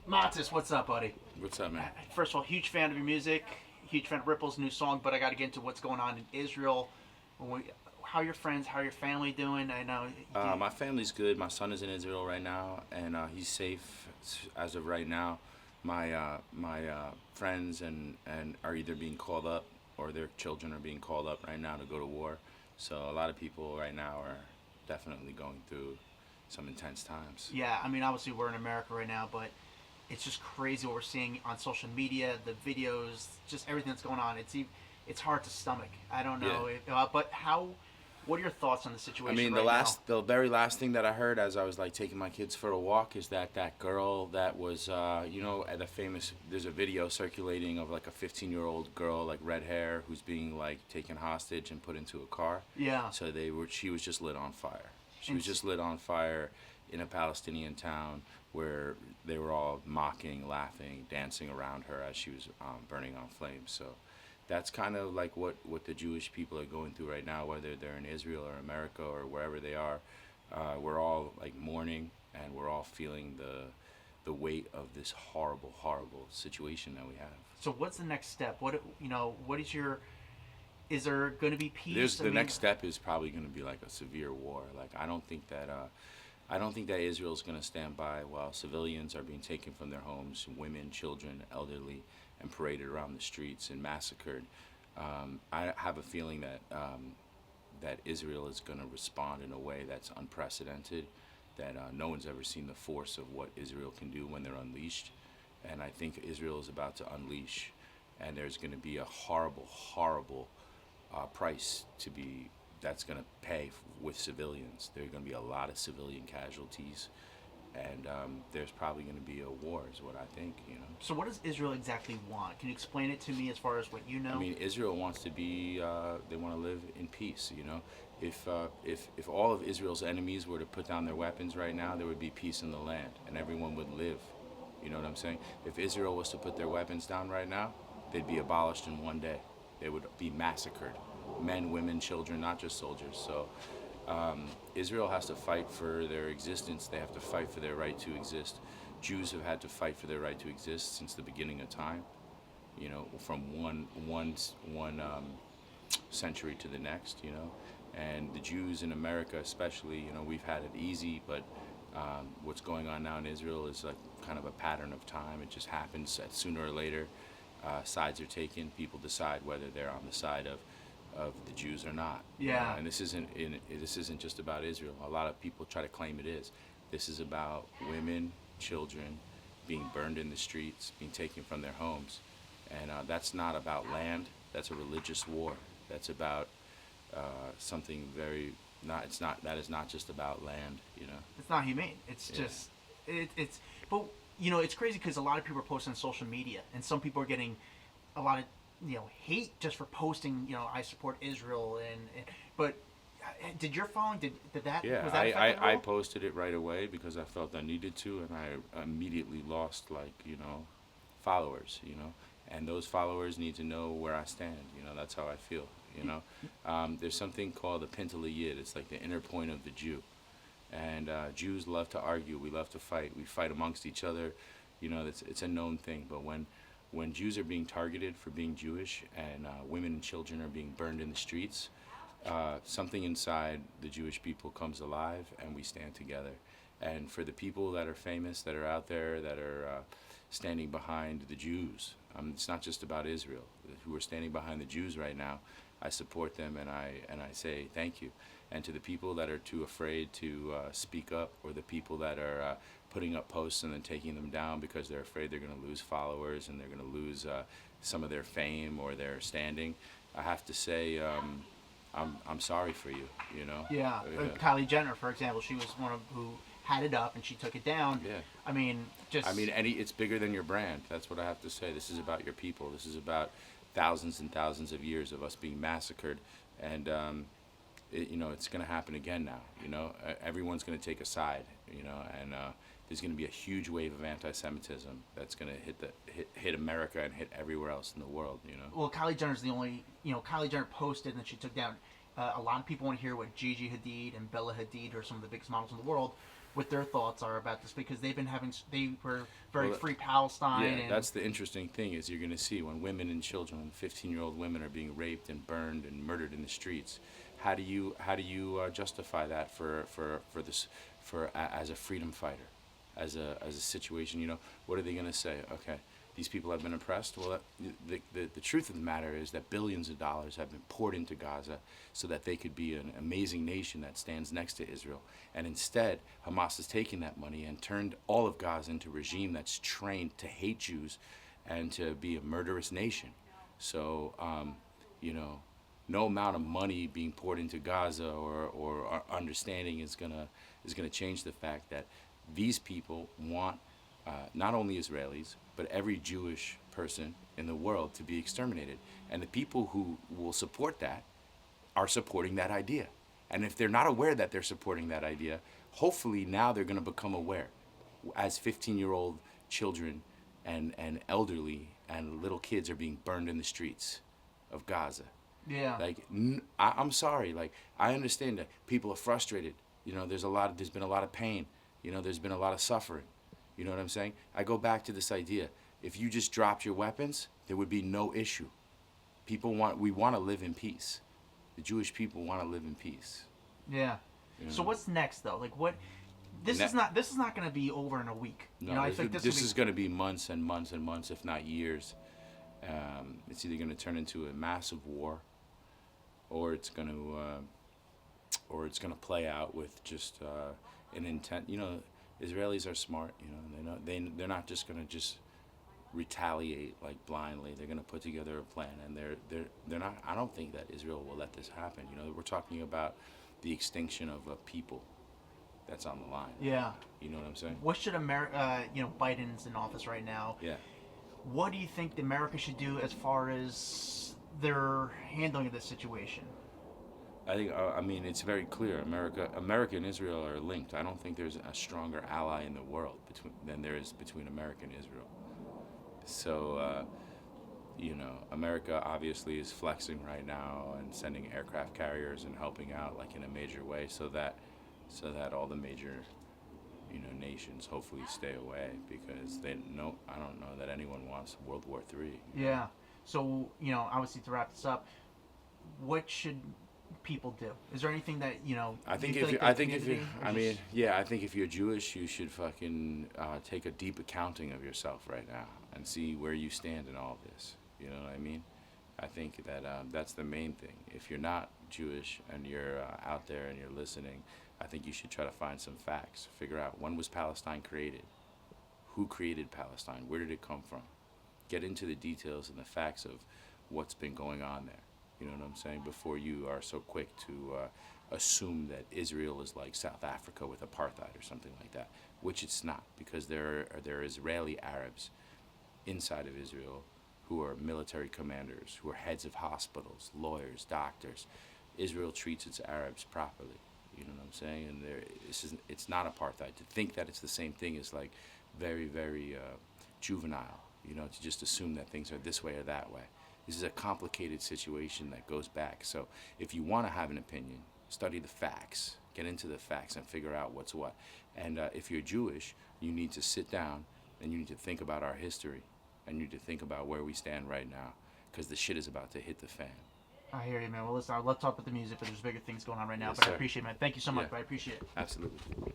Matis, what's up, buddy? What's up, man? First of all, huge fan of your music, huge fan of Ripple's new song, but I got to get into what's going on in Israel. How are your friends? How are your family doing? I know. My family's good. My son is in Israel right now, and he's safe as of right now. My friends and are either being called up or their children are being called up right now to go to war. So a lot of people right now are definitely going through some intense times. Yeah, I mean, obviously we're in America right now, but it's just crazy what we're seeing on social media, the videos, just everything that's going on. It's hard to stomach. I don't know, but how? What are your thoughts on the I situation mean, right now? the very last thing that I heard as I was like taking my kids for a walk is that girl that was, at the famous. There's a video circulating of like a 15-year-old girl, like red hair, who's being like taken hostage and put into a car. Yeah. So she was just lit on fire. She And was just lit on fire in a Palestinian town where they were all mocking, laughing, dancing around her as she was burning on flames. So that's kind of like what the Jewish people are going through right now, whether they're in Israel or America or wherever they are. We're all like mourning, and we're all feeling the weight of this horrible, horrible situation that we have. So what's the next step? What is your? Is there going to be peace? The next step is probably going to be like a severe war. Like I don't think that Israel is going to stand by while civilians are being taken from their homes, women, children, elderly, and paraded around the streets and massacred. I have a feeling that Israel is going to respond in a way that's unprecedented, that no one's ever seen the force of what Israel can do when they're unleashed. And I think Israel is about to unleash, and there's going to be a horrible, horrible price to be that's going to pay with civilians. There are going to be a lot of civilian casualties, and there's probably going to be a war, is what I think. So what does Israel exactly want? Can you explain it to me as far as what you know? I mean, Israel wants to be. They want to live in peace. If all of Israel's enemies were to put down their weapons right now, there would be peace in the land, and everyone would live. You know what I'm saying? If Israel was to put their weapons down right now, they'd be abolished in one day. They would be massacred. Men, women, children, not just soldiers. So Israel has to fight for their existence. They have to fight for their right to exist. Jews have had to fight for their right to exist since the beginning of time. From one century to the next. And the Jews in America, especially, we've had it easy, but what's going on now in Israel is like kind of a pattern of time. It just happens that sooner or later, sides are taken. People decide whether they're on the side of the Jews or not. Yeah. And this isn't just about Israel. A lot of people try to claim it is. This is about women, children being burned in the streets, being taken from their homes, and that's not about land. That's a religious war. That's about something very not. It's not. That is not just about land. It's not humane. It's just it's. But it's crazy because a lot of people are posting on social media, and some people are getting a lot of hate just for posting. I support Israel, but did your following did that? Yeah, was that I posted it right away because I felt I needed to, and I immediately lost followers. And those followers need to know where I stand. That's how I feel. There's something called the Pental. It's like the inner point of the Jew. And Jews love to argue. We love to fight. We fight amongst each other. It's a known thing. But when Jews are being targeted for being Jewish, and women and children are being burned in the streets, something inside the Jewish people comes alive, and we stand together. And for the people that are famous, that are out there, that are standing behind the Jews, it's not just about Israel. Who are standing behind the Jews right now, I support them, and I say thank you. And to the people that are too afraid to speak up, or the people that are putting up posts and then taking them down because they're afraid they're going to lose followers and they're going to lose some of their fame or their standing, I have to say I'm sorry for you. Yeah. Kylie Jenner, for example, she was one of who had it up and she took it down. Yeah. It's bigger than your brand. That's what I have to say. This is about your people. This is about thousands and thousands of years of us being massacred, and it's going to happen again now. Everyone's going to take a side. And there's going to be a huge wave of anti-Semitism that's going to hit America and hit everywhere else in the world. Well, Kylie Jenner's the only. Kylie Jenner posted and then she took down. A lot of people want to hear what Gigi Hadid and Bella Hadid, who are some of the biggest models in the world, what their thoughts are about this, because they were very Well, free Palestine. Yeah, And that's the interesting thing is you're going to see when women and children, when 15-year-old women are being raped and burned and murdered in the streets. How do you justify that for this as a freedom fighter, as a situation? What are they going to say? Okay, these people have been oppressed. Well, the truth of the matter is that billions of dollars have been poured into Gaza so that they could be an amazing nation that stands next to Israel. And instead, Hamas has taken that money and turned all of Gaza into a regime that's trained to hate Jews and to be a murderous nation. So, no amount of money being poured into Gaza or our understanding is gonna change the fact that these people want not only Israelis but every Jewish person in the world to be exterminated. And the people who will support that are supporting that idea. And if they're not aware that they're supporting that idea, hopefully now they're going to become aware. As 15-year-old children and elderly and little kids are being burned in the streets of Gaza. yeah, Like, I'm sorry. Like, I understand that people are frustrated. There's been a lot of pain. There's been a lot of suffering. You know what I'm saying? I go back to this idea. If you just dropped your weapons, there would be no issue. We want to live in peace. The Jewish people want to live in peace. yeah. So what's next though? Like what? This is not going to be over in a week. No, I think this is going to be months and months and months, if not years. It's either going to turn into a massive war, or it's going to play out with just an intent. Israelis are smart. They're not just going to just retaliate like blindly. They're going to put together a plan, and they're not. I don't think that Israel will let this happen. We're talking about the extinction of a people that's on the line. Yeah. You know what I'm saying? What should America? Biden's in office right now. Yeah. What do you think America should do as far as their handling of this situation? I think. It's very clear. America and Israel are linked. I don't think there's a stronger ally in the world than there is between America and Israel. So, America obviously is flexing right now and sending aircraft carriers and helping out like in a major way, so that all the major, nations hopefully stay away, because I don't know that anyone wants World War III. Yeah. So obviously to wrap this up, what should people do? Is there anything that I think you feel if like I the think if you, community or I just- mean, yeah, I think if you're Jewish, you should fucking take a deep accounting of yourself right now and see where you stand in all this. You know what I mean? I think that that's the main thing. If you're not Jewish and you're out there and you're listening, I think you should try to find some facts. Figure out, when was Palestine created? Who created Palestine? Where did it come from? Get into the details and the facts of what's been going on there. You know what I'm saying? Before you are so quick to assume that Israel is like South Africa with apartheid or something like that, which it's not, because there are Israeli Arabs inside of Israel who are military commanders, who are heads of hospitals, lawyers, doctors. Israel treats its Arabs properly. You know what I'm saying? And it's not apartheid. To think that it's the same thing is like very, very juvenile. To just assume that things are this way or that way. This is a complicated situation that goes back. So if you want to have an opinion, study the facts, get into the facts and figure out what's what. And if you're Jewish, you need to sit down and you need to think about our history, and you need to think about where we stand right now, because the shit is about to hit the fan. I hear you, man. Well, listen, let's talk about the music, but there's bigger things going on right now. Yes, but sir. I appreciate it, man. Thank you so much, Yeah. but I appreciate it. Absolutely.